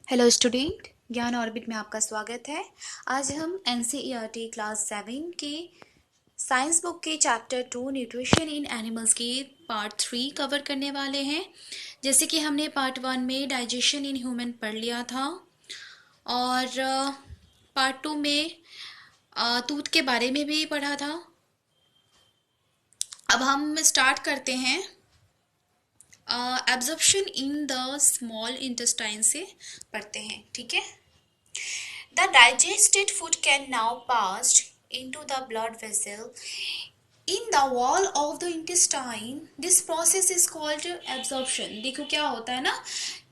Hello student, ज्ञान orbit में आपका स्वागत है। आज हम एनसीईआरटी क्लास 7 के साइंस बुक के चैप्टर 2 न्यूट्रिशन इन एनिमल्स की पार्ट 3 कवर करने वाले हैं। जैसे कि हमने पार्ट 1 में डाइजेशन इन ह्यूमन पढ़ लिया था और पार्ट 2 में टूथ के बारे में भी पढ़ा था। अब हम स्टार्ट करते हैं absorption in the small intestine से पढ़ते हैं। ठीक है। The digested food can now pass into the blood vessel in the wall of the intestine. This process is called absorption. देखो क्या होता है ना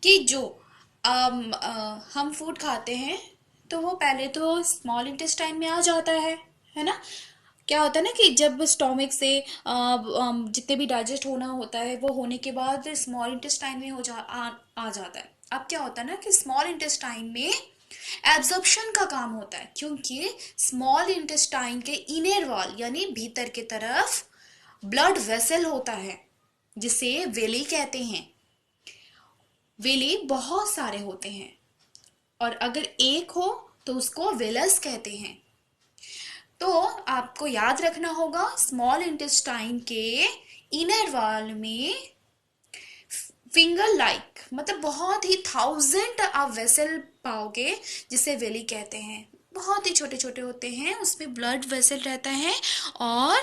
कि जो हम फूड खाते हैं तो वो पहले तो स्मॉल इंटेस्टाइन में आ जाता है ना। क्या होता है ना कि जब स्टोमिक से जितने भी डाइजेस्ट होना होता है वो होने के बाद स्मॉल इंटेस्टाइन में आ जाता है। अब क्या होता है ना कि स्मॉल इंटेस्टाइन में एब्जॉर्प्शन का काम होता है, क्योंकि स्मॉल इंटेस्टाइन के इनर वॉल यानी भीतर की तरफ ब्लड वेसल होता है जिसे वेली कहते हैं। वेली बहुत सारे होते हैं और अगर एक हो तो उसको वेलस कहते हैं। तो आपको याद रखना होगा स्मॉल इंटेस्टाइन के इनर वॉल में फिंगर लाइक मतलब बहुत ही 1000 आप वेसल पाओगे जिसे वेली कहते हैं। बहुत ही छोटे छोटे होते हैं, उसमें ब्लड वेसल रहता है और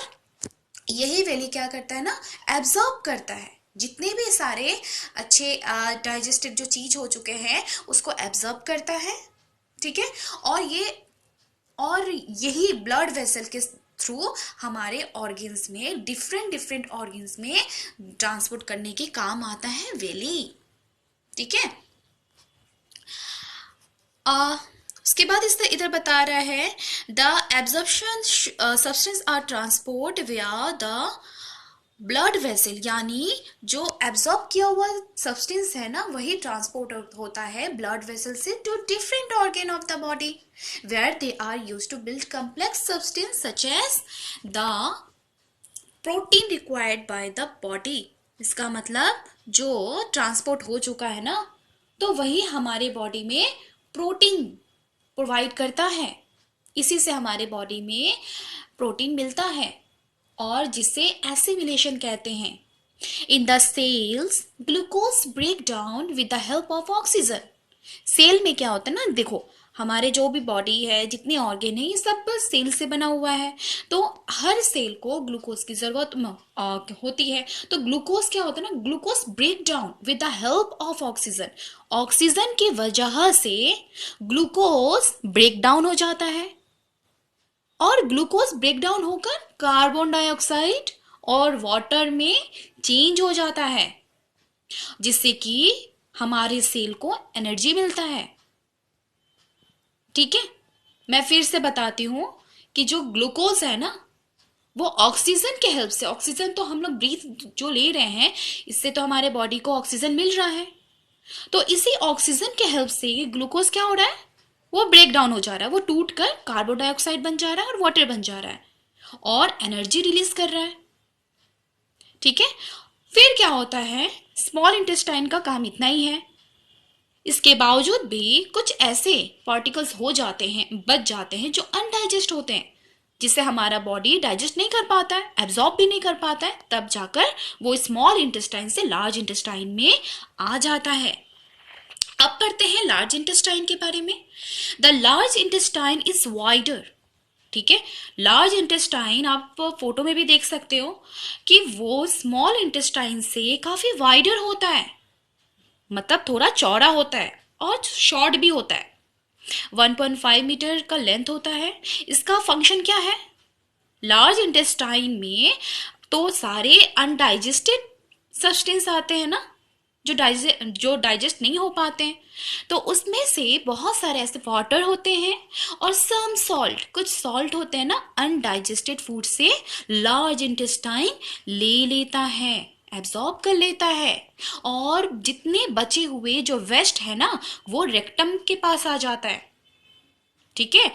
यही वेली क्या करता है ना, एब्जॉर्ब करता है जितने भी सारे अच्छे डाइजेस्टेड जो चीज हो चुके हैं उसको एब्जॉर्ब करता है। ठीक है। और यही ब्लड वेसल के थ्रू हमारे ऑर्गन्स में डिफरेंट ऑर्गन्स में ट्रांसपोर्ट करने के काम आता है वेली। ठीक है। उसके बाद इस इधर बता रहा है the absorption substance are transport via the blood vessel, यानी जो एब्जॉर्ब किया हुआ सब्सटेंस है ना वही ट्रांसपोर्ट होता है ब्लड वेसल से to different organ of the body where they are used to build complex substance such as the protein required by the body. इसका मतलब जो ट्रांसपोर्ट हो चुका है ना तो वही हमारे बॉडी में प्रोटीन प्रोवाइड करता है। इसी से हमारे बॉडी में प्रोटीन मिलता है और जिसे एसिमिलेशन कहते हैं। In the cells glucose break down with the help of oxygen. Cell में क्या होता है ना, देखो हमारे जो भी बॉडी है जितने ऑर्गन है ये सब सेल से बना हुआ है, तो हर सेल को ग्लूकोज की जरूरत होती है। तो ग्लूकोज क्या होता है ना, glucose break down with the help of oxygen. Oxygen की वजह से ग्लूकोज ब्रेक डाउन हो जाता है और ग्लूकोज ब्रेक डाउन होकर कार्बन डाइऑक्साइड और वाटर में चेंज हो जाता है जिससे कि हमारे सेल को एनर्जी मिलता है। ठीक है। मैं फिर से बताती हूं कि जो ग्लूकोज है ना वो ऑक्सीजन के हेल्प से, ऑक्सीजन तो हम लोग ब्रीथ जो ले रहे हैं इससे तो हमारे बॉडी को ऑक्सीजन मिल रहा है, तो इसी ऑक्सीजन के हेल्प से ग्लूकोज क्या हो रहा है, वो ब्रेक डाउन हो जा रहा है, वो टूट कर कार्बन डाइऑक्साइड बन जा रहा है और वाटर बन जा रहा है और एनर्जी रिलीज कर रहा है। ठीक है। फिर क्या होता है, स्मॉल इंटेस्टाइन का काम इतना ही है। इसके बावजूद भी कुछ ऐसे पार्टिकल्स हो जाते हैं, बच जाते हैं जो अनडाइजेस्ट होते हैं जिससे हमारा बॉडी डाइजेस्ट नहीं कर पाता है, एब्जॉर्ब भी नहीं कर पाता है, तब जाकर वो स्मॉल इंटेस्टाइन से लार्ज इंटेस्टाइन में आ जाता है। अब पढ़ते हैं लार्ज इंटेस्टाइन के बारे में। The large intestine is wider. ठीक है। लार्ज इंटेस्टाइन आप फोटो में भी देख सकते हो कि वो स्मॉल इंटेस्टाइन से काफी वाइडर होता है, मतलब थोड़ा चौड़ा होता है और शॉर्ट भी होता है। 1.5 मीटर का लेंथ होता है। इसका फंक्शन क्या है, लार्ज इंटेस्टाइन में तो सारे अनडाइजेस्टेड सब्सटेंस आते हैं ना जो डाइजेस्ट नहीं हो पाते हैं, तो उसमें से बहुत सारे ऐसे वाटर होते हैं और सम सॉल्ट, कुछ सॉल्ट होते हैं ना अनडाइजेस्टेड फूड से लार्ज इंटेस्टाइन ले लेता है, एब्जॉर्ब कर लेता है और जितने बचे हुए जो वेस्ट है ना वो रेक्टम के पास आ जाता है। ठीक है।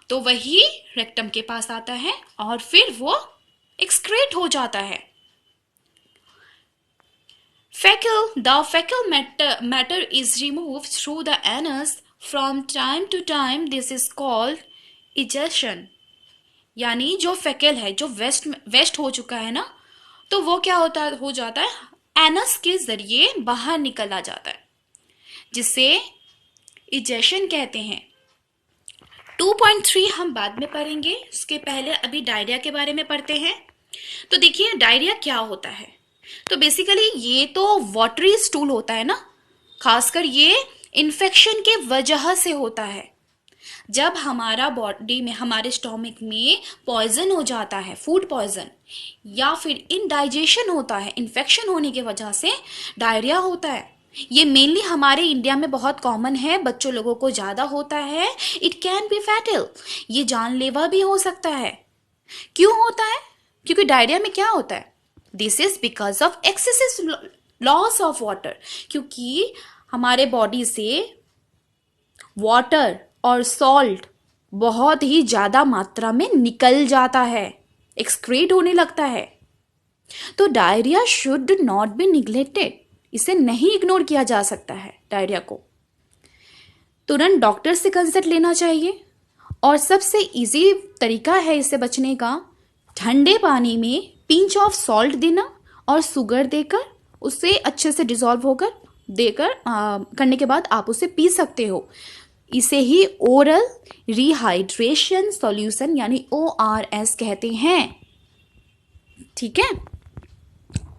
तो वही रेक्टम के पास आता है और फिर वो एक्सक्रीट हो जाता है। The fecal matter is removed through the anus from time to time. This is called egestion. यानी जो फेकल है, जो वेस्ट हो चुका है ना, तो वो क्या हो जाता है, एनस के जरिए बाहर निकल आ जाता है, जिसे इजेशन कहते हैं। 2.3 हम बाद में पढ़ेंगे, उसके पहले अभी डायरिया के बारे में पढ़ते हैं। तो देखिए डायरिया क्या होता है। तो बेसिकली ये तो वाटरी स्टूल होता है ना, खासकर ये इन्फेक्शन के वजह से होता है। जब हमारा बॉडी में, हमारे स्टोमक में पॉइजन हो जाता है, फूड पॉइजन, या फिर इनडाइजेशन होता है, इन्फेक्शन होने की वजह से डायरिया होता है। ये मेनली हमारे इंडिया में बहुत कॉमन है, बच्चों लोगों को ज़्यादा होता है। इट कैन बी फैटल, ये जानलेवा भी हो सकता है। क्यों होता है? क्योंकि डायरिया में क्या होता है, this is because of excessive loss of water, क्योंकि हमारे बॉडी से वाटर और सॉल्ट बहुत ही ज़्यादा मात्रा में निकल जाता है, एक्सक्रीट होने लगता है। तो diarrhoea should not be neglected, इसे नहीं इग्नोर किया जा सकता है। डायरिया को तुरंत डॉक्टर से कंसल्ट लेना चाहिए। और सबसे इजी तरीका है इससे बचने का, ठंडे पानी में पिंच ऑफ सॉल्ट देना और शुगर देकर उसे अच्छे से डिसॉल्व होकर देकर करने के बाद आप उसे पी सकते हो। इसे ही ओरल रिहाइड्रेशन सॉल्यूशन यानी ORS कहते हैं। ठीक है,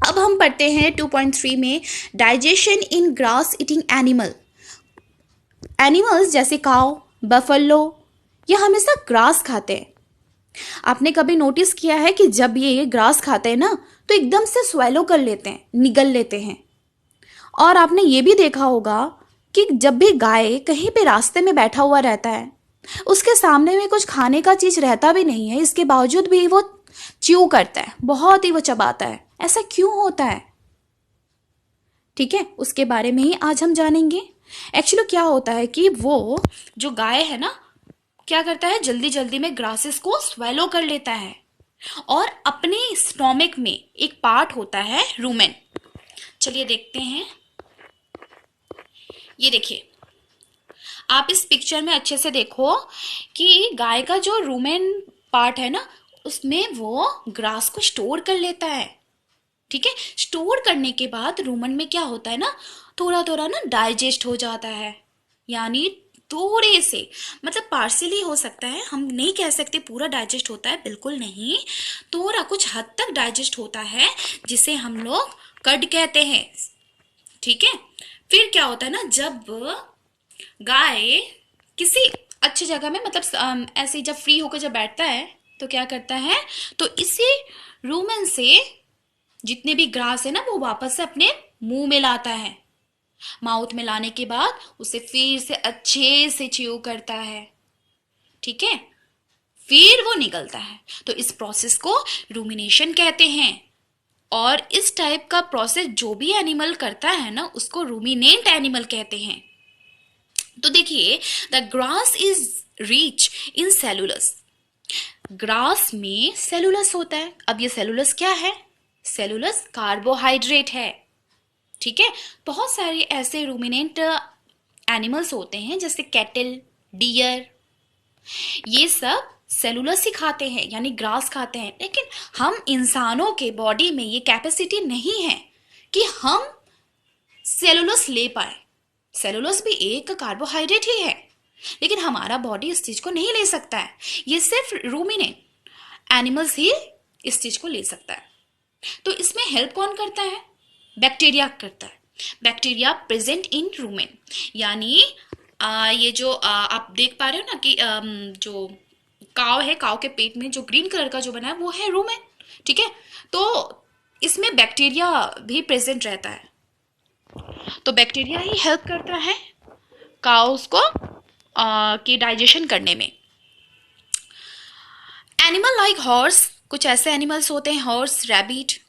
अब हम पढ़ते हैं 2.3 में डाइजेशन इन ग्रास ईटिंग एनिमल्स जैसे काऊ, बफलो, ये हमेशा ग्रास खाते हैं। आपने कभी नोटिस किया है कि जब ये ग्रास खाते हैं ना, तो एकदम से स्वेलो कर लेते हैं, निगल लेते हैं। और आपने ये भी देखा होगा कि जब भी गाय कहीं पे रास्ते में बैठा हुआ रहता है, उसके सामने में कुछ खाने का चीज रहता भी नहीं है, इसके बावजूद भी वो च्यू करता है, बहुत ही वो चबाता है। ऐसा क्यों होता है? ठीक है, उसके बारे में ही आज हम जानेंगे। एक्चुअली क्या होता है कि वो जो गाय है ना, क्या करता है, जल्दी जल्दी में ग्रासेस को स्वेलो कर लेता है और अपने स्टोमक में एक पार्ट होता है रूमेन। चलिए देखते हैं। ये देखिए, आप इस पिक्चर में अच्छे से देखो कि गाय का जो रूमेन पार्ट है ना, उसमें वो ग्रास को स्टोर कर लेता है। ठीक है, स्टोर करने के बाद रूमेन में क्या होता है ना, थोड़ा थोड़ा ना डाइजेस्ट हो जाता है। यानी थोड़े से, मतलब पार्शियली हो सकता है, हम नहीं कह सकते पूरा डाइजेस्ट होता है, बिल्कुल नहीं, थोड़ा कुछ हद तक डाइजेस्ट होता है, जिसे हम लोग कड कहते हैं। ठीक है, फिर क्या होता है ना, जब गाय किसी अच्छी जगह में, मतलब ऐसे जब फ्री होकर जब बैठता है, तो क्या करता है, तो इसी रूमेन से जितने भी ग्रास है ना, वो वापस से अपने मुंह में लाता है। माउथ में लाने के बाद उसे फिर से अच्छे से च्यू करता है। ठीक है, फिर वो निकलता है। तो इस प्रोसेस को रूमिनेशन कहते हैं। और इस टाइप का प्रोसेस जो भी एनिमल करता है ना, उसको रूमिनेंट एनिमल कहते हैं। तो देखिए, the grass is rich in cellulose. Grass में सेलुलस होता है। अब ये सेलुलस क्या है? सेलुलस कार्बोहाइड्रेट है। ठीक है, बहुत सारे ऐसे रूमिनेंट एनिमल्स होते हैं जैसे कैटल, डियर, ये सब सेलुलस ही खाते हैं, यानी ग्रास खाते हैं। लेकिन हम इंसानों के बॉडी में ये कैपेसिटी नहीं है कि हम सेलुलस ले पाए। सेलुलस भी एक कार्बोहाइड्रेट ही है, लेकिन हमारा बॉडी इस चीज को नहीं ले सकता है। ये सिर्फ रूमिनेंट एनिमल्स ही इस चीज को ले सकता है। तो इसमें हेल्प कौन करता है? बैक्टीरिया करता है। बैक्टीरिया प्रेजेंट इन रूमेन, यानी ये जो आप देख पा रहे हो ना कि जो काव है, काव के पेट में जो ग्रीन कलर का जो बना है वो है रूमेन। ठीक है, तो इसमें बैक्टीरिया भी प्रेजेंट रहता है। तो बैक्टीरिया ही हेल्प करता है काउस को की डाइजेशन करने में। एनिमल लाइक हॉर्स, कुछ ऐसे एनिमल्स होते हैं, horse, rabbit,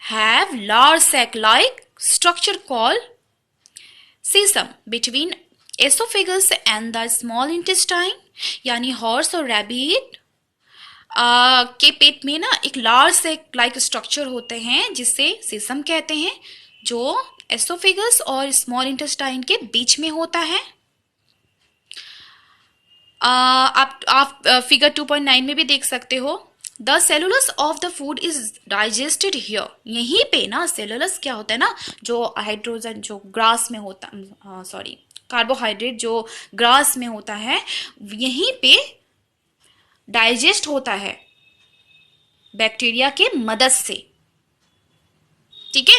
have large sac like structure called caecum between oesophagus and the small intestine. यानी हॉर्स और रैबिट के पेट में ना एक लार्ज सैक लाइक स्ट्रक्चर होते हैं, जिसे सीसम कहते हैं, जो एसोफेगस और स्मॉल इंटेस्टाइन के बीच में होता है। आप फिगर 2.9 में भी देख सकते हो। The cellulose of the food is digested here. यहीं पे ना सेलुलस क्या होता है ना, जो हाइड्रोजन जो ग्रास में होता, सॉरी कार्बोहाइड्रेट जो ग्रास में होता है, यहीं पे डाइजेस्ट होता है बैक्टीरिया के मदद से। ठीक है,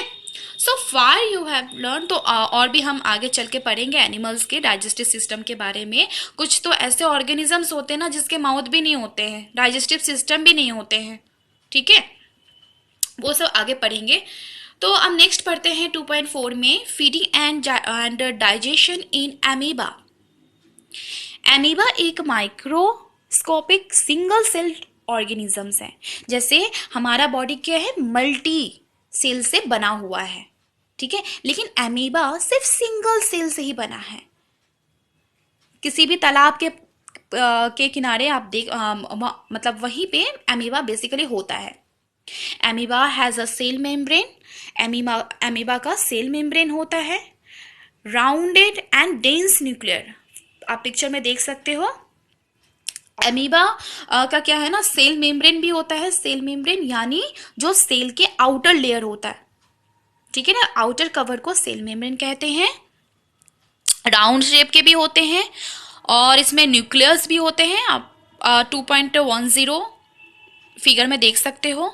सो फार यू हैव लर्न। तो और भी हम आगे चल के पढ़ेंगे एनिमल्स के डाइजेस्टिव सिस्टम के बारे में। कुछ तो ऐसे ऑर्गेनिजम्स होते हैं ना जिसके माउथ भी नहीं होते हैं, डाइजेस्टिव सिस्टम भी नहीं होते हैं। ठीक है, वो सब आगे पढ़ेंगे। तो अब नेक्स्ट पढ़ते हैं 2.4 में, feeding and digestion in amoeba. Amoeba एक माइक्रोस्कोपिक सिंगल सेल ऑर्गेनिजम्स है। जैसे हमारा बॉडी क्या है, मल्टी सेल से बना हुआ है। ठीक है, लेकिन एमीबा सिर्फ सिंगल सेल से ही बना है। किसी भी तालाब के किनारे आप देख मतलब वहीं पे एमीबा बेसिकली होता है। Amoeba has a cell membrane. Amoeba का सेल मेम्ब्रेन होता है राउंडेड एंड डेंस न्यूक्लियर। आप पिक्चर में देख सकते हो। एमीबा का क्या है ना, सेल मेम्ब्रेन भी होता है। सेल मेम्ब्रेन यानी जो सेल के आउटर लेयर होता है। ठीक है ना, आउटर कवर को सेल मेम्ब्रेन कहते हैं। राउंड शेप के भी होते हैं और इसमें न्यूक्लियस भी होते हैं। आप 2.10 फिगर में देख सकते हो।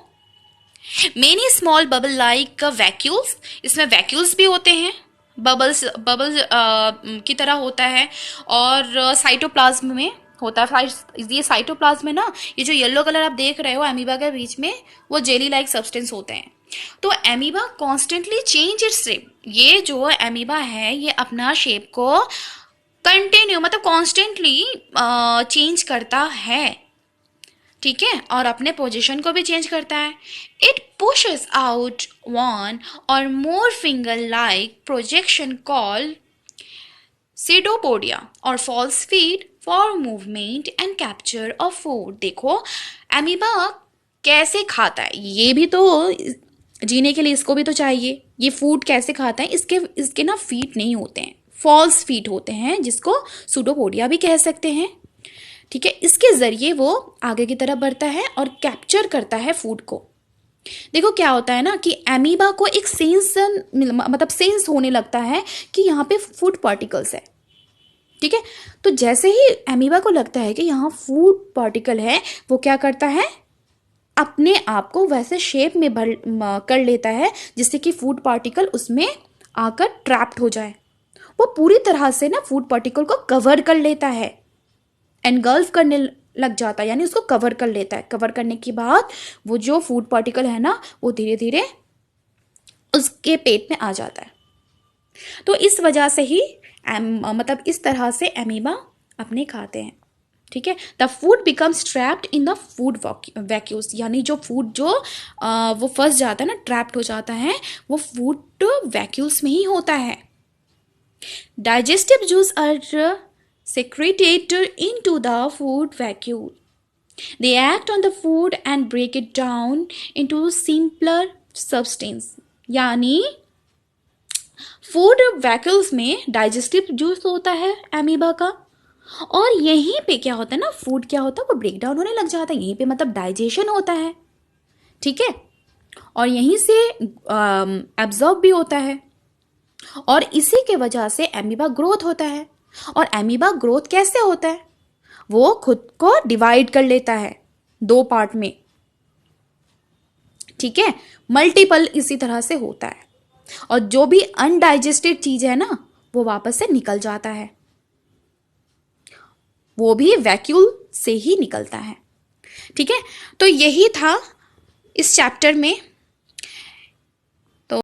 Many small bubble like vacuoles, इसमें वैक्यूल्स भी होते हैं, बबल्स की तरह होता है। और साइटोप्लाज्म में होता है। ये साइटोप्लाज्म में ना, ये जो येलो कलर आप देख रहे हो एमीबा के बीच में, वो जेली लाइक सब्सटेंस होते हैं। तो amoeba constantly change its shape. ये जो एमीबा है ये अपना शेप को कंटिन्यू मतलब कॉन्स्टेंटली चेंज करता है। ठीक है, और अपने पोजीशन को भी चेंज करता है। It pushes out one or more finger like projection called pseudopodia or false feet for movement and capture of food. देखो एमीबा कैसे खाता है, ये भी तो जीने के लिए इसको भी तो चाहिए। ये फूड कैसे खाता है, इसके ना फीट नहीं होते हैं, फॉल्स फीट होते हैं, जिसको सूडोपोडिया भी कह सकते हैं। ठीक है, इसके जरिए वो आगे की तरफ बढ़ता है और कैप्चर करता है फूड को। देखो क्या होता है ना कि एमीबा को एक सेंस होने लगता है कि यहाँ पे फूड पार्टिकल्स है। ठीक है, तो जैसे ही एमीबा को लगता है कि यहाँ फूड पार्टिकल है, वो क्या करता है, अपने आप को वैसे शेप में कर लेता है जिससे कि फूड पार्टिकल उसमें आकर ट्रैप्ड हो जाए। वो पूरी तरह से ना फूड पार्टिकल को कवर कर लेता है, एनगल्फ करने लग जाता है, यानी उसको कवर कर लेता है। कवर करने के बाद वो जो फूड पार्टिकल है ना, वो धीरे धीरे उसके पेट में आ जाता है। तो इस वजह से ही मतलब इस तरह से एमीबा अपने खाते हैं। ठीक है, the food becomes trapped in the food vacuoles, यानी जो फूड वो फंस जाता है ना, ट्रैप्ड हो जाता है, वो फूड वैक्यूल्स में ही होता है। Digestive juice are secreted into the food vacuole. They act on the food and break it down into simpler substance. यानी फूड वैक्यूल्स में डाइजेस्टिव जूस होता है एमीबा का, और यहीं पे क्या होता है ना, फूड क्या होता है, वो ब्रेक डाउन होने लग जाता है। यहीं पे मतलब डाइजेशन होता है। ठीक है, और यहीं से एब्जॉर्ब भी होता है, और इसी के वजह से एमीबा ग्रोथ होता है। और एमीबा ग्रोथ कैसे होता है, वो खुद को डिवाइड कर लेता है 2 पार्ट में। ठीक है, मल्टीपल इसी तरह से होता है, और जो भी अनडाइजेस्टेड चीज है ना, वो वापस से निकल जाता है, वो भी वैक्यूल से ही निकलता है। ठीक है, तो यही था इस चैप्टर में